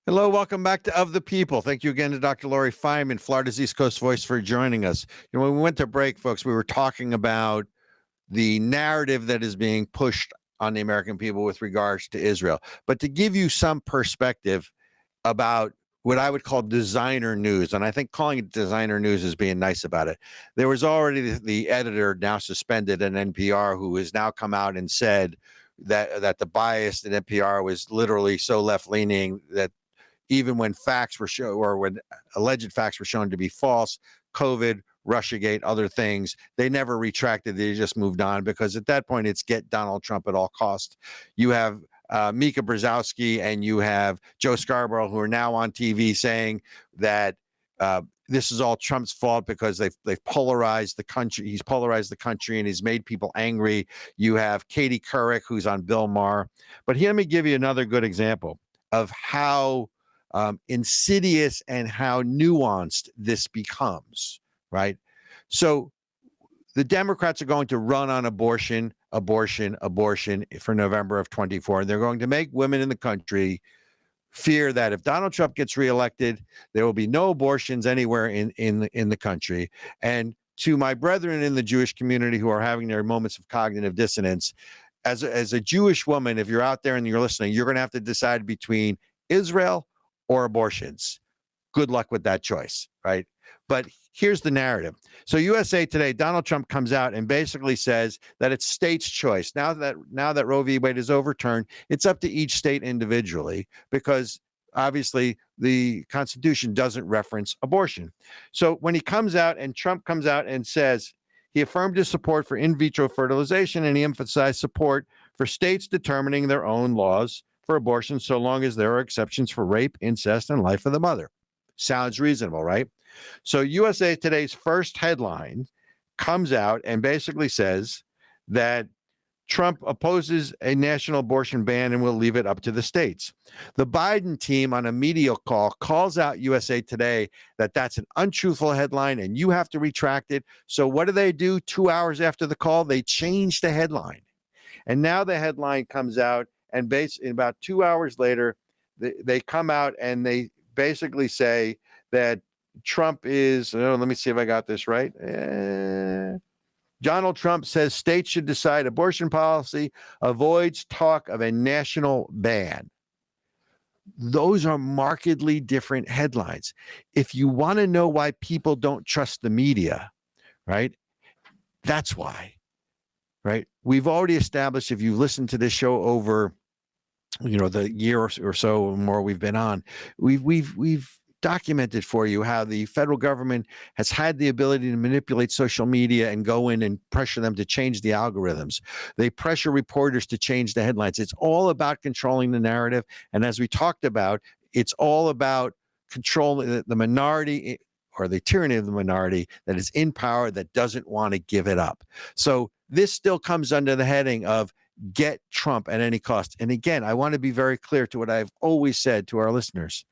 Hello, welcome back to Of the People. Thank you again to Dr. Lori Feynman, Florida's East Coast Voice, for joining us. When we went to break, folks, we were talking about the narrative that is being pushed on the American people with regards to Israel. But to give you some perspective about what I would call designer news, and I think calling it designer news is being nice about it. There was already the editor, now suspended at NPR, who has now come out and said that the bias at NPR was literally so left-leaning that even when facts were shown, or when alleged facts were shown to be false, COVID, Russiagate, other things, they never retracted. They just moved on, because at that point, it's get Donald Trump at all costs. You have Mika Brzezinski and you have Joe Scarborough, who are now on TV saying that this is all Trump's fault because they've polarized the country. He's polarized the country and he's made people angry. You have Katie Couric, who's on Bill Maher. But here, let me give you another good example of how insidious and how nuanced this becomes, right? So the Democrats are going to run on abortion for November of 24. And they're going to make women in the country fear that if Donald Trump gets reelected, there will be no abortions anywhere in the country. And to my brethren in the Jewish community who are having their moments of cognitive dissonance, as a Jewish woman, if you're out there and you're listening, you're going to have to decide between Israel or abortions. Good luck with that choice, right? But here's the narrative. So USA Today, Donald Trump comes out and basically says that it's states' choice. Now that Roe v. Wade is overturned, it's up to each state individually, because obviously the Constitution doesn't reference abortion. So when he comes out and Trump comes out and says he affirmed his support for in vitro fertilization, and he emphasized support for states determining their own laws for abortion, so long as there are exceptions for rape, incest, and life of the mother. Sounds reasonable, right? So USA Today's first headline comes out and basically says that Trump opposes a national abortion ban and will leave it up to the states. The Biden team, on a media call, calls out USA Today that that's an untruthful headline and you have to retract it. So what do? 2 hours after the call, they change the headline. And now the headline comes out, and about 2 hours later, they come out and they basically say that Trump is, let me see if I got this right. Donald Trump says states should decide abortion policy, avoids talk of a national ban. Those are markedly different headlines. If you want to know why people don't trust the media, right, that's why, right? We've already established, if you've listened to this show over the year or so or more we've been on, we've documented for you how the federal government has had the ability to manipulate social media and go in and pressure them to change the algorithms. They pressure reporters to change the headlines. It's all about controlling the narrative. And as we talked about, it's all about controlling the minority, or the tyranny of the minority that is in power, that doesn't want to give it up. So this still comes under the heading of get Trump at any cost. And again, I want to be very clear to what I've always said to our listeners.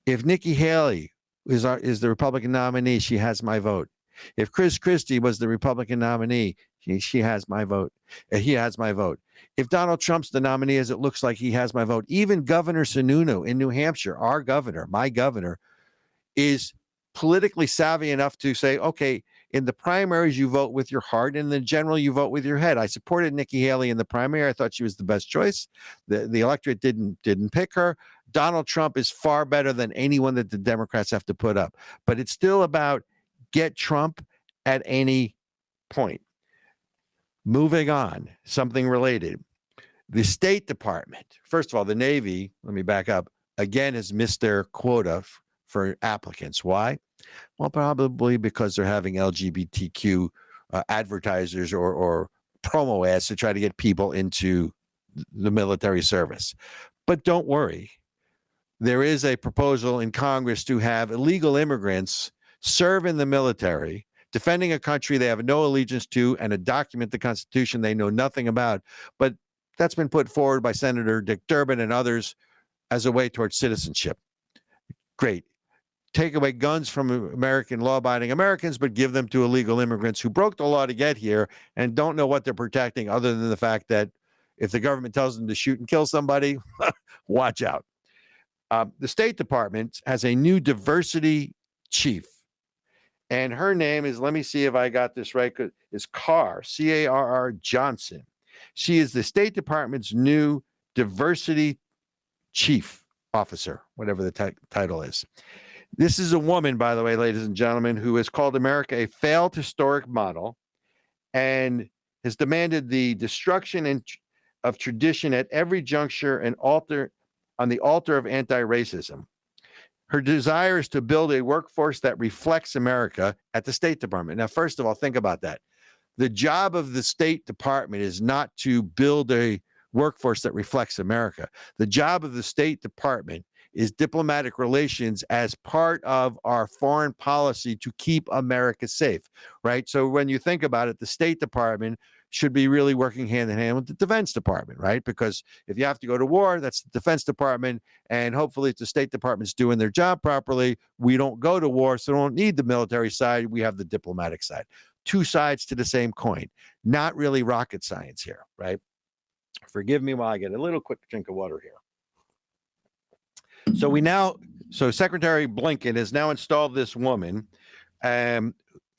If Nikki Haley is the Republican nominee, she has my vote. If Chris Christie was the Republican nominee, she has my vote. He has my vote. If Donald Trump's the nominee, as it looks like, he has my vote. Even Governor Sununu in New Hampshire, our governor, my governor, is politically savvy enough to say, okay, in the primaries, you vote with your heart. In the general, you vote with your head. I supported Nikki Haley in the primary. I thought she was the best choice. The electorate didn't pick her. Donald Trump is far better than anyone that the Democrats have to put up. But it's still about get Trump at any point. Moving on, something related. The State Department, first of all, the Navy, let me back up, again has missed their quota for applicants. Why? Well, probably because they're having LGBTQ advertisers or promo ads to try to get people into the military service. But don't worry. There is a proposal in Congress to have illegal immigrants serve in the military, defending a country they have no allegiance to, and to document the Constitution they know nothing about. But that's been put forward by Senator Dick Durbin and others as a way towards citizenship. Great. Take away guns from American law-abiding Americans, but give them to illegal immigrants who broke the law to get here and don't know what they're protecting, other than the fact that if the government tells them to shoot and kill somebody, watch out. The State Department has a new diversity chief, and her name is, let me see if I got this right, is Carr, C-A-R-R Johnson. She is the State Department's new diversity chief officer, whatever the title is. This is a woman, by the way, ladies and gentlemen, who has called America a failed historic model and has demanded the destruction of tradition at every juncture and on the altar of anti-racism. Her desire is to build a workforce that reflects America at the State Department. Now, first of all, think about that. The job of the State Department is not to build a workforce that reflects America. The job of the State Department is diplomatic relations as part of our foreign policy to keep America safe, right? So when you think about it, the State Department should be really working hand in hand with the Defense Department, right? Because if you have to go to war, that's the Defense Department, and hopefully if the State Department's doing their job properly, we don't go to war, so we don't need the military side, we have the diplomatic side. Two sides to the same coin. Not really rocket science here, right? Forgive me while I get a little quick drink of water here. So Secretary Blinken has now installed this woman.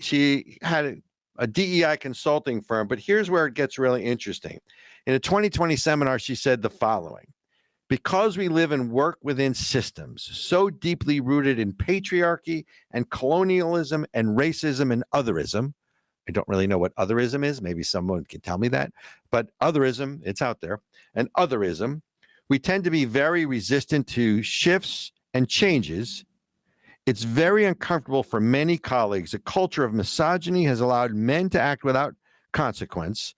She had a DEI consulting firm, but here's where it gets really interesting. In a 2020 seminar, she said the following: because we live and work within systems so deeply rooted in patriarchy and colonialism and racism and otherism, I don't really know what otherism is. Maybe someone can tell me that. But otherism, it's out there. And otherism, we tend to be very resistant to shifts and changes. It's very uncomfortable for many colleagues. A culture of misogyny has allowed men to act without consequence.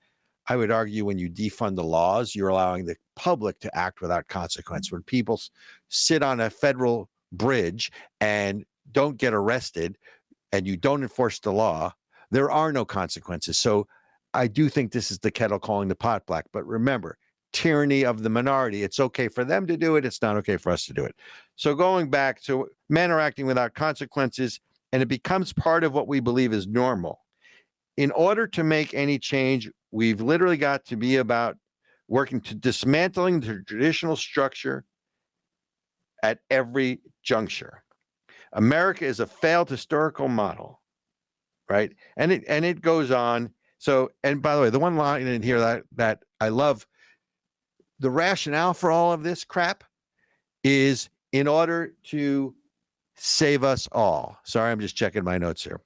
I would argue when you defund the laws, you're allowing the public to act without consequence. When people sit on a federal bridge and don't get arrested and you don't enforce the law, there are no consequences. So I do think this is the kettle calling the pot black. But remember, tyranny of the minority. It's okay for them to do it. It's not okay for us to do it. So going back to men are acting without consequences, and it becomes part of what we believe is normal. In order to make any change, we've literally got to be about working to dismantling the traditional structure at every juncture. America is a failed historical model, right? And it goes on. So, and by the way, the one line in here that I love, the rationale for all of this crap is in order to save us all. Sorry, I'm just checking my notes here.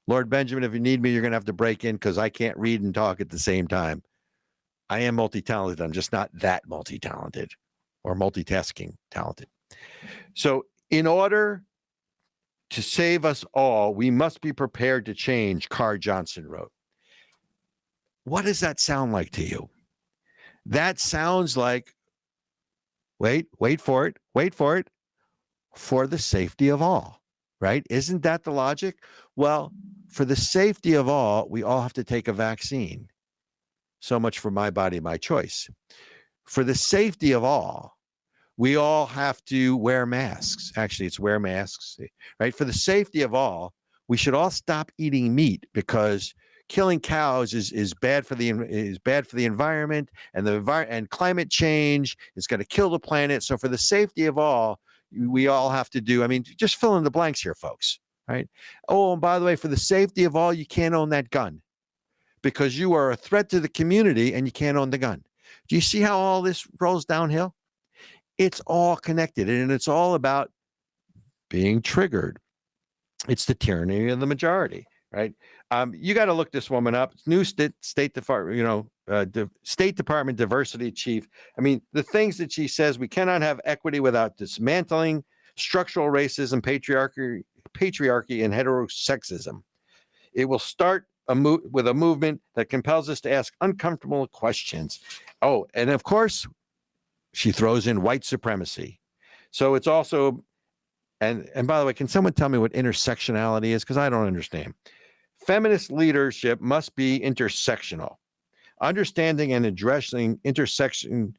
Lord Benjamin, if you need me, you're going to have to break in because I can't read and talk at the same time. I am multi-talented. I'm just not that multi-talented or multitasking talented. So in order to save us all, we must be prepared to change, Carr Johnson wrote. What does that sound like to you? That sounds like, wait for it, for the safety of all, right? Isn't that the logic? Well, for the safety of all, we all have to take a vaccine. So much for my body, my choice. For the safety of all, we all have to wear masks. Actually, it's wear masks, right? For the safety of all, we should all stop eating meat because killing cows is bad for the environment, and climate change is going to kill the planet. So for the safety of all, we all have to do, I mean, just fill in the blanks here, folks, right? Oh, and by the way, for the safety of all, you can't own that gun because you are a threat to the community and you can't own the gun. Do you see how all this rolls downhill? It's all connected, and it's all about being triggered. It's the tyranny of the majority, right? You got to look this woman up. New State Department, State Department diversity chief. I mean, the things that she says: we cannot have equity without dismantling structural racism, patriarchy, and heterosexism. It will start with a movement that compels us to ask uncomfortable questions. Oh, and of course, she throws in white supremacy. So it's also, and by the way, can someone tell me what intersectionality is? Because I don't understand. Feminist leadership must be intersectional. Understanding and addressing intersection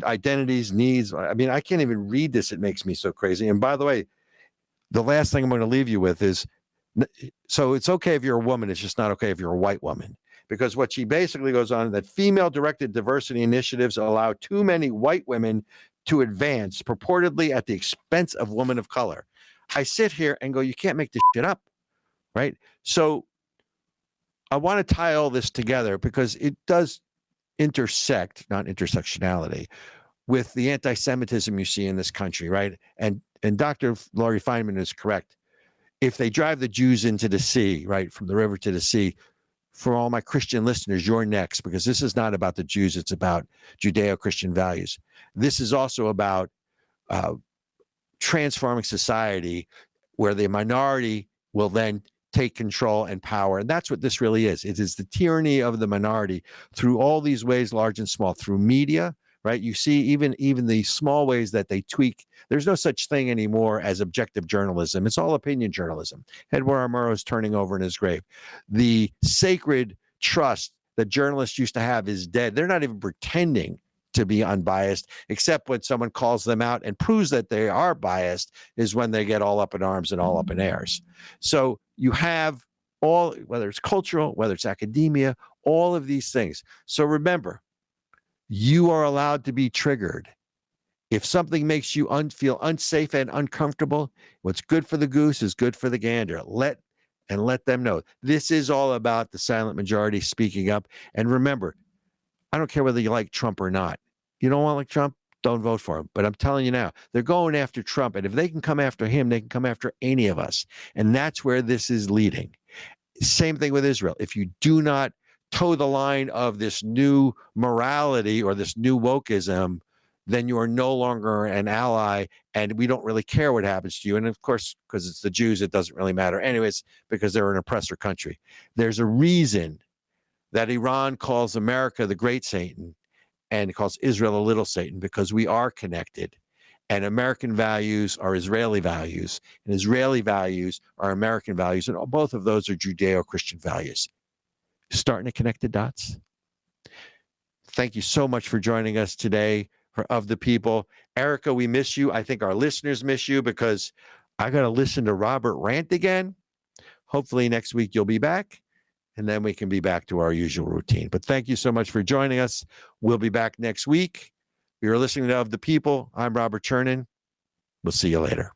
identities, needs. I mean, I can't even read this. It makes me so crazy. And by the way, the last thing I'm going to leave you with is, so it's okay if you're a woman. It's just not okay if you're a white woman. Because what she basically goes on, that female-directed diversity initiatives allow too many white women to advance purportedly at the expense of women of color. I sit here and go, you can't make this shit up, right? So I want to tie all this together because it does intersect, not intersectionality, with the anti-Semitism you see in this country, right? And Dr. Laurie Feynman is correct. If they drive the Jews into the sea, right, from the river to the sea, for all my Christian listeners, you're next, because this is not about the Jews. It's about Judeo-Christian values. This is also about transforming society where the minority will then take control and power. And that's what this really is. It is the tyranny of the minority through all these ways, large and small, through media, right? You see even the small ways that they tweak. There's no such thing anymore as objective journalism. It's all opinion journalism. Edward R. Murrow is turning over in his grave. The sacred trust that journalists used to have is dead. They're not even pretending to be unbiased, except when someone calls them out and proves that they are biased is when they get all up in arms and all up in airs. So you have all, whether it's cultural, whether it's academia, all of these things. So remember, you are allowed to be triggered. If something makes you feel unsafe and uncomfortable, what's good for the goose is good for the gander. Let them know. This is all about the silent majority speaking up. And remember, I don't care whether you like Trump or not. You don't want to like Trump, don't vote for him. But I'm telling you now, they're going after Trump. And if they can come after him, they can come after any of us. And that's where this is leading. Same thing with Israel. If you do not toe the line of this new morality or this new wokeism, then you are no longer an ally, and we don't really care what happens to you. And of course, because it's the Jews, it doesn't really matter anyways, because they're an oppressor country. There's a reason that Iran calls America the great Satan and calls Israel a little Satan, because we are connected. And American values are Israeli values, and Israeli values are American values, and both of those are Judeo-Christian values. Starting to connect the dots? Thank you so much for joining us today for Of the People. Ericka, we miss you. I think our listeners miss you because I got to listen to Robert rant again. Hopefully next week you'll be back, and then we can be back to our usual routine. But thank you so much for joining us. We'll be back next week. You're listening to Of the People. I'm Robert Chernin. We'll see you later.